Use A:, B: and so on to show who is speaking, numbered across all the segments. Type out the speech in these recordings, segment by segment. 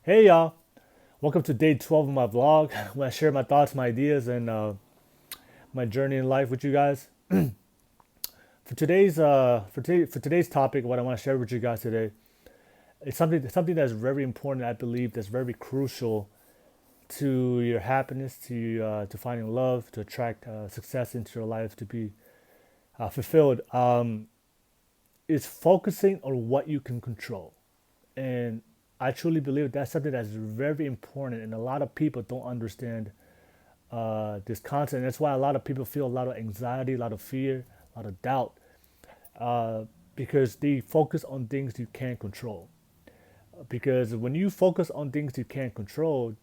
A: Hey y'all, welcome to day 12 of my vlog where I share my thoughts, my ideas, and my journey in life with you guys. For today's topic, what I want to share with you guys today is something that's very important. I believe that's very crucial to your happiness, to finding love, to attract success into your life, to be fulfilled. Is focusing on what you can control. And I truly believe that's something that's very important, and a lot of people don't understand this concept. That's why a lot of people feel a lot of anxiety, a lot of fear, a lot of doubt, uh, because they focus on things you can't control. Because when you focus on things you can't control,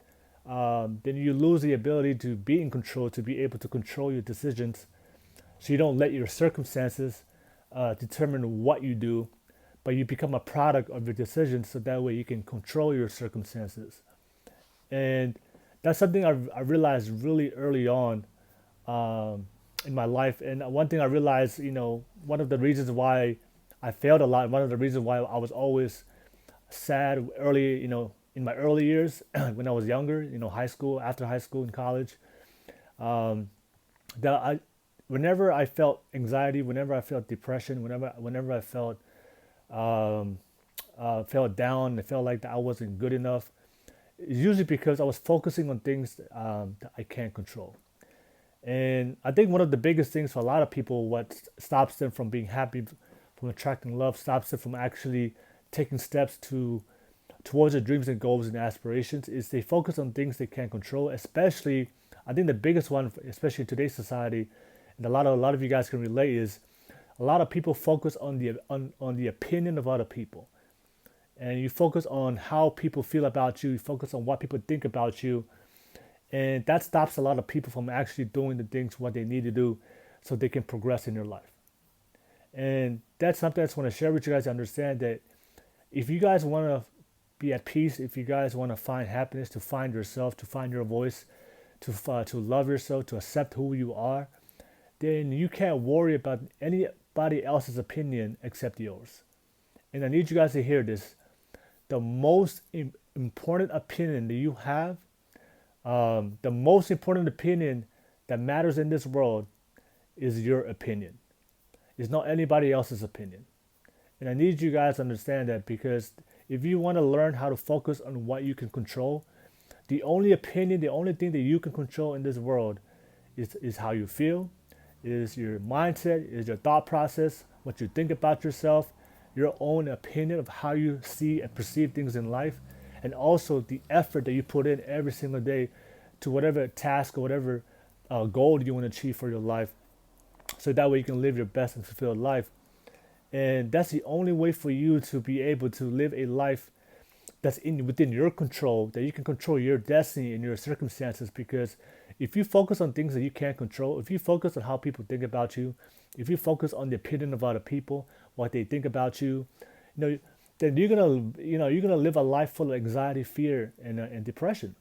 A: then you lose the ability to be in control, to be able to control your decisions. So you don't let your circumstances determine what you do, but you become a product of your decisions. So that way you can control your circumstances. And that's something I realized really early on in my life. And one thing I realized, one of the reasons why I failed a lot, one of the reasons why I was always sad early, in my early years when I was younger, high school, after high school, in college, um, that whenever I felt anxiety, whenever I felt depression, whenever I um, felt down, and felt like that I wasn't good enough, it's usually because I was focusing on things that I can't control. And I think one of the biggest things for a lot of people, what stops them from being happy, from attracting love, stops them from actually taking steps towards their dreams and goals and aspirations, is they focus on things they can't control. Especially, I think the biggest one, especially in today's society, and a lot of you guys can relate, is a lot of people focus on the opinion of other people, and you focus on how people feel about you. You focus on what people think about you, and that stops a lot of people from actually doing the things what they need to do so they can progress in their life. And that's something I just want to share with you guys to understand that if you guys want to be at peace, if you guys want to find happiness, to find yourself, to find your voice, to love yourself, to accept who you are, then you can't worry about anybody else's opinion except yours. And I need you guys to hear this. The most important opinion that you have, the most important opinion that matters in this world is your opinion. It's not anybody else's opinion. And I need you guys to understand that, because if you want to learn how to focus on what you can control, the only opinion, the only thing that you can control in this world is how you feel, is your mindset, is your thought process, what you think about yourself, your own opinion of how you see and perceive things in life, and also the effort that you put in every single day to whatever task or whatever goal you want to achieve for your life, so that way you can live your best and fulfilled life. And that's the only way for you to be able to live a life that's within your control, that you can control your destiny and your circumstances. Because if you focus on things that you can't control, if you focus on how people think about you, if you focus on the opinion of other people, what they think about you, you know, then you're gonna live a life full of anxiety, fear, and depression.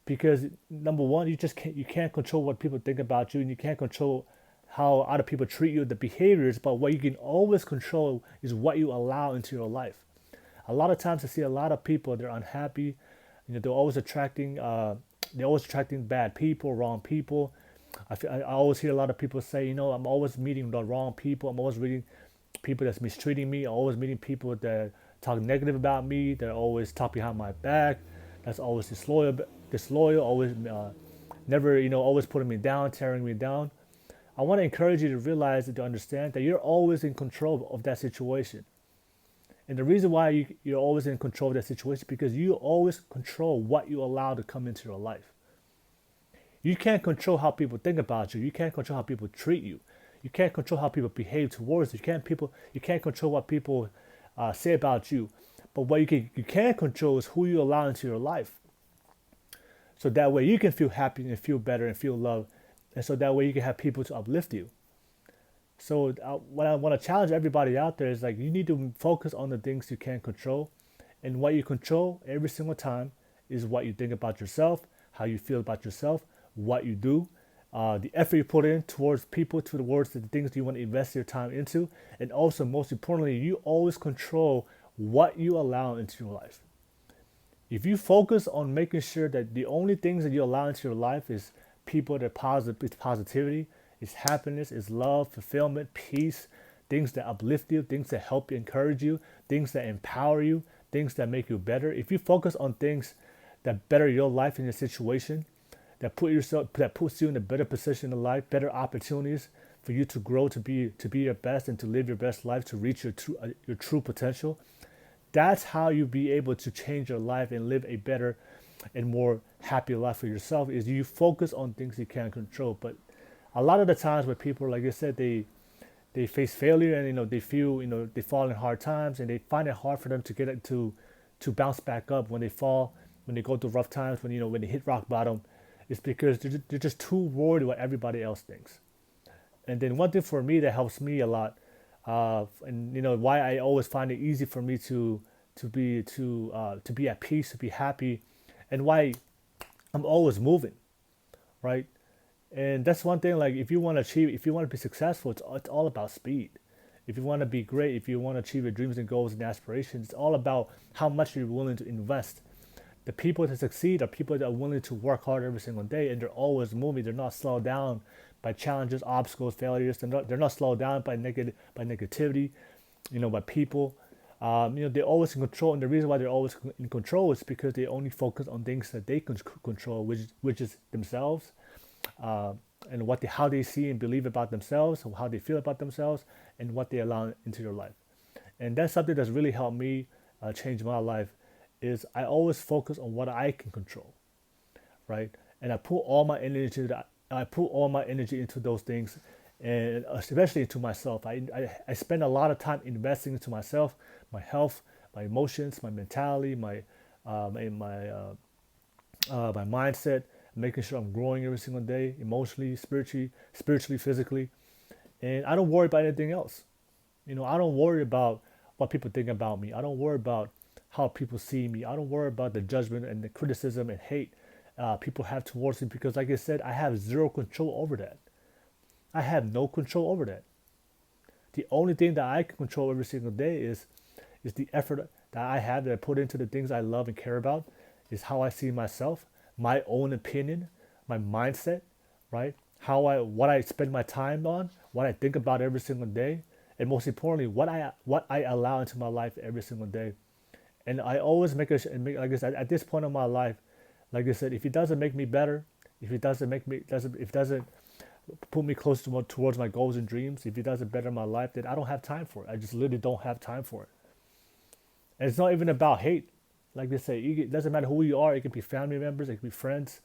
A: Because number one, you can't control what people think about you, and you can't control how other people treat you, the behaviors. But what you can always control is what you allow into your life. A lot of times I see a lot of people, they're unhappy. They're always attracting bad people, wrong people. I always hear a lot of people say, I'm always meeting the wrong people. I'm always meeting people that's mistreating me. I'm always meeting people that talk negative about me. They're always talk behind my back. That's always disloyal, always never, always putting me down, tearing me down. I want to encourage you to realize and to understand that you're always in control of that situation. And the reason why you're always in control of that situation is because you always control what you allow to come into your life. You can't control how people think about you. You can't control how people treat you. You can't control how people behave towards you. You can't control what people say about you. But what you can control is who you allow into your life. So that way you can feel happy and feel better and feel love. And so that way you can have people to uplift you. So what I want to challenge everybody out there is, like, you need to focus on the things you can control. And what you control every single time is what you think about yourself, how you feel about yourself, what you do, the effort you put in towards people, towards the things you want to invest your time into. And also, most importantly, you always control what you allow into your life. If you focus on making sure that the only things that you allow into your life is people that positive, is positivity, is happiness, is love, fulfillment, peace, things that uplift you, things that help you, encourage you, things that empower you, things that make you better. If you focus on things that better your life and your situation, that puts you in a better position in life, better opportunities for you to grow, to be your best, and to live your best life, to reach your true potential. That's how you be able to change your life and live a better and more happy life for yourself. Is you focus on things you can't control. But a lot of the times where people, like I said, they face failure, and they feel, they fall in hard times, and they find it hard for them to get it to bounce back up when they fall, when they go through rough times, when they hit rock bottom. It's because they're just too worried what everybody else thinks. And then one thing for me that helps me a lot, and why I always find it easy for me to be at peace, to be happy, and why I'm always moving, right? And that's one thing. Like, if you want to achieve, if you want to be successful, it's all about speed. If you want to be great, if you want to achieve your dreams and goals and aspirations, it's all about how much you're willing to invest. The people that succeed are people that are willing to work hard every single day, and they're always moving. They're not slowed down by challenges, obstacles, failures. They're not slowed down by negativity, by people. They're always in control, and the reason why they're always in control is because they only focus on things that they can control, which is themselves, uh, and how they see and believe about themselves, how they feel about themselves, and what they allow into their life. And that's something that's really helped me change my life. Is I always focus on what I can control, right? And I put all my energy into those things, and especially into myself. I spend a lot of time investing into myself, my health, my emotions, my mentality, my mindset, making sure I'm growing every single day, emotionally, spiritually, physically, and I don't worry about anything else. I don't worry about what people think about me. I don't worry about how people see me. I don't worry about the judgment and the criticism and hate people have towards me, because, like I said, I have zero control over that. I have no control over that. The only thing that I can control every single day is the effort that I have, that I put into the things I love and care about, is how I see myself, my own opinion, my mindset, right? What I spend my time on, what I think about every single day, and most importantly, what I allow into my life every single day. And I always like I said, at this point in my life, like I said, if it doesn't make me better, if it doesn't make me doesn't if it doesn't put me close towards my goals and dreams, if it doesn't better my life, then I don't have time for it. I just literally don't have time for it. And it's not even about hate. Like they say, it doesn't matter who you are. It can be family members, it can be friends.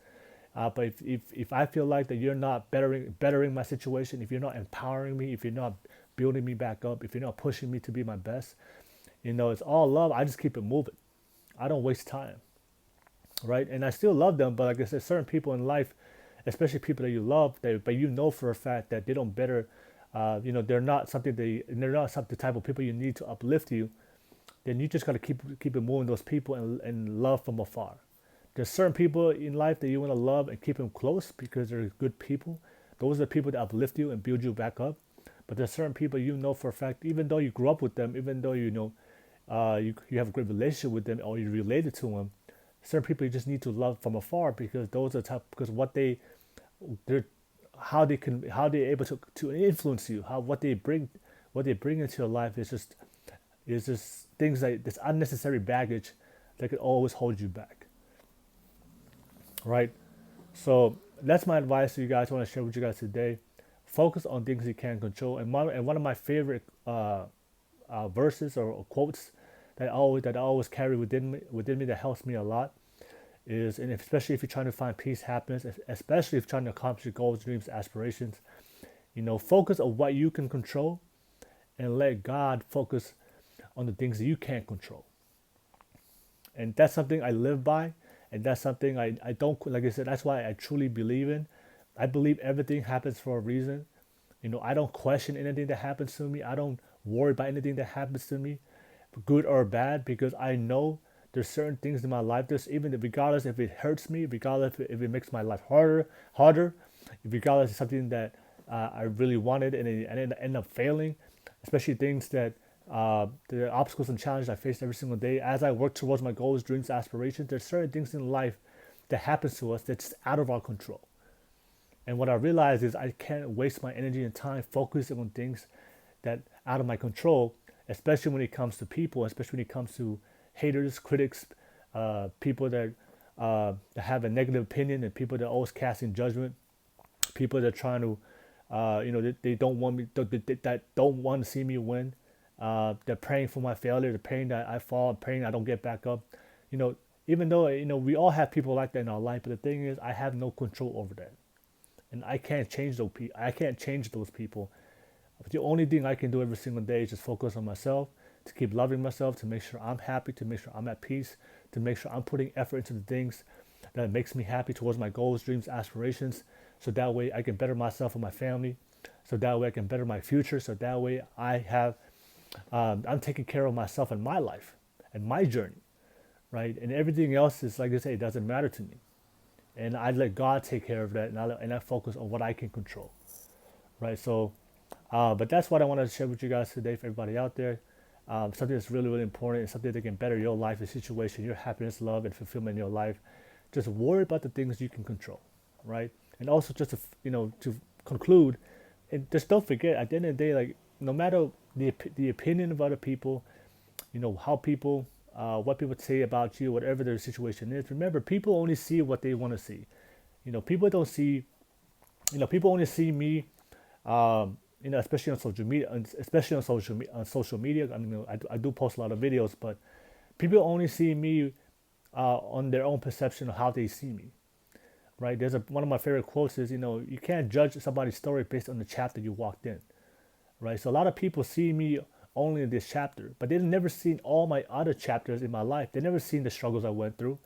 A: But if I feel like that you're not bettering my situation, if you're not empowering me, if you're not building me back up, if you're not pushing me to be my best, it's all love. I just keep it moving. I don't waste time, right? And I still love them, but like I said, certain people in life, especially people that you love, but for a fact that they don't better, they're not the type of people you need to uplift you. Then you just gotta keep it moving those people, and love from afar. There's certain people in life that you want to love and keep them close because they're good people. Those are the people that uplift you and build you back up. But there's certain people for a fact, even though you grew up with them, even though you have a great relationship with them, or you're related to them, certain people you just need to love from afar, because those are because they're how they're able to influence you, what they bring into your life is just things like this unnecessary baggage that could always hold you back, right? So that's my advice to you guys. I want to share with you guys today. Focus on things you can control. And one of my favorite verses or quotes that I always carry within me that helps me a lot is, and especially if you're trying to find peace, happiness, especially if you're trying to accomplish your goals, dreams, aspirations, focus on what you can control, and let God focus on the things that you can't control. And that's something I live by, and that's something I don't, like I said, that's why I truly believe in. I believe everything happens for a reason. I don't question anything that happens to me. I don't worry about anything that happens to me, good or bad, because I know there's certain things in my life. There's even regardless if it hurts me, regardless if it makes my life harder, regardless of something that I really wanted and it end up failing, especially things that the obstacles and challenges I face every single day, as I work towards my goals, dreams, aspirations, there's certain things in life that happens to us that's out of our control. And what I realize is I can't waste my energy and time focusing on things that out of my control, especially when it comes to people, especially when it comes to haters, critics, people that have a negative opinion, and people that are always casting judgment, people that are trying to, they don't want me, that don't want to see me win. They're praying for my failure. They're praying that I fall, praying I don't get back up. You know, even though we all have people like that in our life, but the thing is, I have no control over that, and I can't change those people. I can't change those people. But the only thing I can do every single day is just focus on myself, to keep loving myself, to make sure I'm happy, to make sure I'm at peace, to make sure I'm putting effort into the things that makes me happy towards my goals, dreams, aspirations, so that way I can better myself and my family, so that way I can better my future, so that way I'm taking care of myself and my life and my journey, right? And everything else is, like I say, it doesn't matter to me. And I let God take care of that, and I focus on what I can control, right? So, but that's what I want to share with you guys today for everybody out there. Something that's really, really important, and something that can better your life, your situation, your happiness, love, and fulfillment in your life. Just worry about the things you can control, right? And also, just to conclude, and just don't forget, at the end of the day, like, no matter the opinion of other people, how people, what people say about you, whatever their situation is. Remember, people only see what they want to see. People don't see. People only see me. Especially on social media, on social media. I mean, I do post a lot of videos, but people only see me on their own perception of how they see me. Right? There's one of my favorite quotes is, you can't judge somebody's story based on the chapter you walked in. Right? So a lot of people see me only in this chapter, but they've never seen all my other chapters in my life. They've never seen the struggles I went through.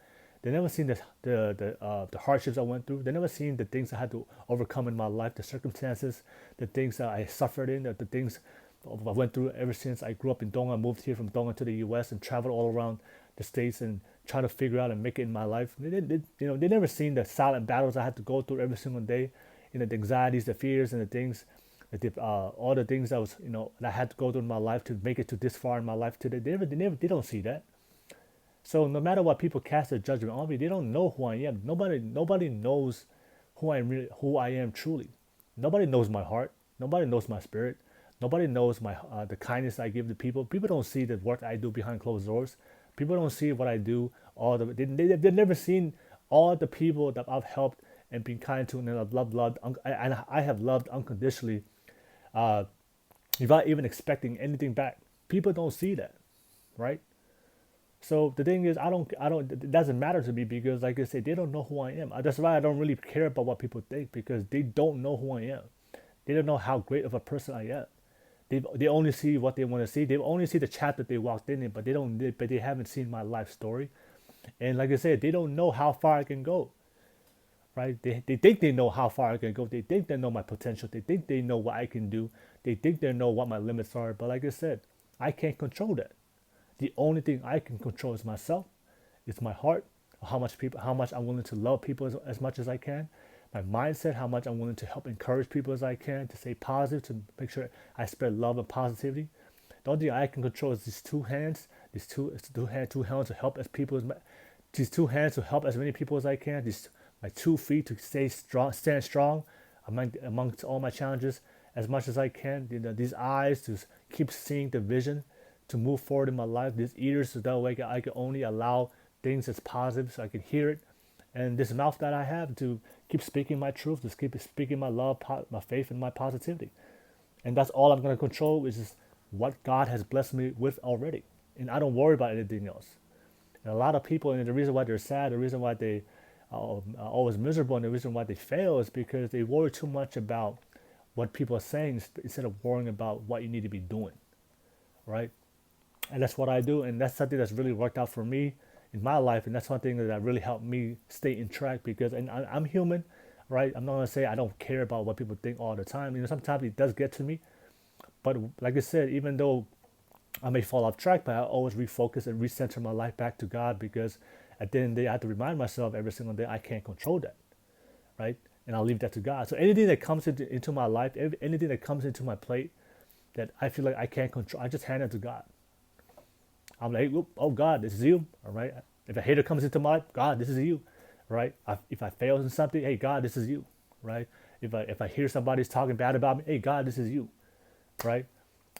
A: They never seen the hardships I went through. They never seen the things I had to overcome in my life, the circumstances, the things that I suffered in, the things I went through ever since I grew up in Tonga, moved here from Tonga to the U.S. and traveled all around the states and trying to figure out and make it in my life. They never seen the silent battles I had to go through every single day, the anxieties, the fears, and the things, all the things that I had to go through in my life to make it to this far in my life today. They don't see that. So no matter what people cast their judgment on me, they don't know who I am. Nobody knows who I am truly. Nobody knows my heart. Nobody knows my spirit. Nobody knows the kindness I give to people. People don't see the work I do behind closed doors. People don't see what I do. They've never seen all the people that I've helped and been kind to, and I've loved, and I have loved unconditionally, without even expecting anything back. People don't see that, right? So the thing is, it doesn't matter to me because, like I said, they don't know who I am. That's why I don't really care about what people think, because they don't know who I am. They don't know how great of a person I am. They only see what they want to see. They only see the chapter they walked in, but they haven't seen my life story. And like I said, they don't know how far I can go. Right? They think they know how far I can go. They think they know my potential. They think they know what I can do. They think they know what my limits are. But like I said, I can't control that. The only thing I can control is myself. It's my heart, how much I'm willing to love people as much as I can. My mindset, how much I'm willing to help encourage people as I can, to stay positive, to make sure I spread love and positivity. The only thing I can control is these two hands, two hands to help these two hands to help as many people as I can. My 2 feet to stand strong amongst all my challenges as much as I can. These eyes to keep seeing the vision, to move forward in my life. These ears, so that way I can only allow things that's positive so I can hear it. And this mouth that I have to keep speaking my truth, to keep speaking my love, my faith, and my positivity. And that's all I'm going to control, which is what God has blessed me with already. And I don't worry about anything else. And a lot of people, and the reason why they're sad, the reason why they are always miserable, and the reason why they fail is because they worry too much about what people are saying instead of worrying about what you need to be doing, right? And that's what I do, and that's something that's really worked out for me in my life, and that's something that really helped me stay in track, because I'm human, right? I'm not going to say I don't care about what people think all the time. Sometimes it does get to me, but like I said, even though I may fall off track, but I always refocus and recenter my life back to God, because at the end of the day, I have to remind myself every single day I can't control that, right? And I'll leave that to God. So anything that comes into my life, anything that comes into my plate, that I feel like I can't control, I just hand it to God. I'm like, oh God, this is you, all right? If a hater comes into my life, God, this is you, right? If I fail in something, hey God, this is you, right? If I hear somebody's talking bad about me, hey God, this is you, right?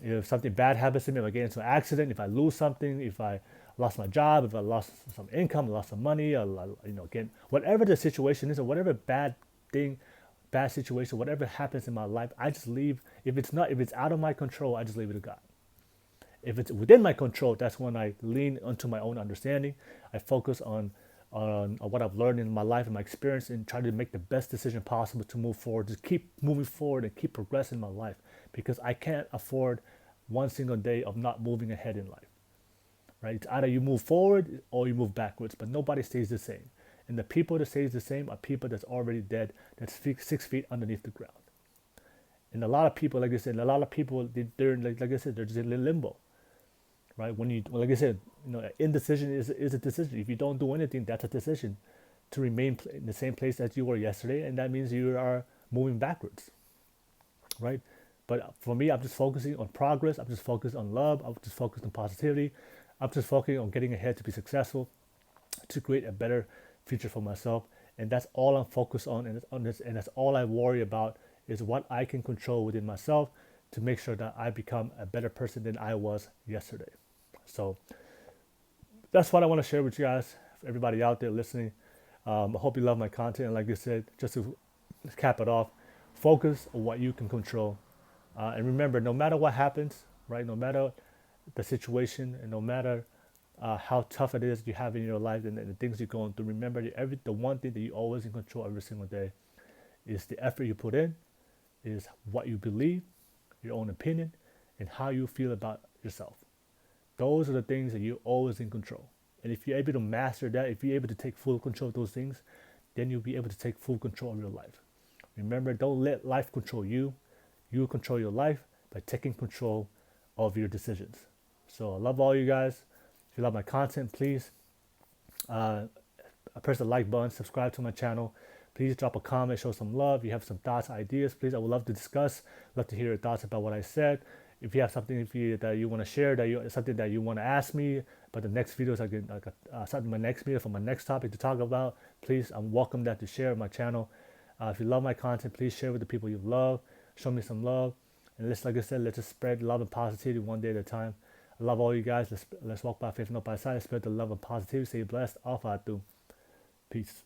A: If something bad happens to me, if I get into an accident, if I lose something, if I lost my job, if I lost some income, lost some money, or, again, whatever the situation is, or whatever bad thing, bad situation, whatever happens in my life, I just leave. If it's out of my control, I just leave it to God. If it's within my control, that's when I lean onto my own understanding. I focus on what I've learned in my life and my experience, and try to make the best decision possible to move forward, to keep moving forward and keep progressing in my life, because I can't afford one single day of not moving ahead in life. Right? It's either you move forward or you move backwards, but nobody stays the same. And the people that stays the same are people that's already dead, that's 6 feet underneath the ground. And a lot of people, like I said, a lot of people, they're like I said, they're just in limbo, right? Like I said, indecision is a decision. If you don't do anything, that's a decision to remain in the same place that you were yesterday, and that means you are moving backwards, right? But for me, I'm just focusing on progress. I'm just focused on love. I'm just focused on positivity. I'm just focusing on getting ahead to be successful, to create a better future for myself, and that's all I'm focused on. And that's all I worry about, is what I can control within myself to make sure that I become a better person than I was yesterday. So that's what I want to share with you guys, everybody out there listening. I hope you love my content. And like I said, just to cap it off, focus on what you can control. And remember, no matter what happens, right, no matter the situation, and no matter how tough it is you have in your life, and the things you're going through, remember the one thing that you always in control every single day is the effort you put in, is what you believe, your own opinion, and how you feel about yourself. Those are the things that you're always in control. And if you're able to master that, if you're able to take full control of those things, then you'll be able to take full control of your life. Remember, don't let life control you. You control your life by taking control of your decisions. So I love all you guys. If you love my content, please press the like button, subscribe to my channel. Please drop a comment, show some love. If you have some thoughts, ideas, please, I would love to discuss. Love to hear your thoughts about what I said. If you have something that you want to share, something that you want to ask me about the next videos, something my next video for my next topic to talk about, please, I'm welcome that to share on my channel. If you love my content, please share with the people you love. Show me some love. And like I said, let's just spread love and positivity one day at a time. I love all you guys. Let's walk by faith, not by sight. Spread the love and positivity. Stay blessed. Alpha, Peace.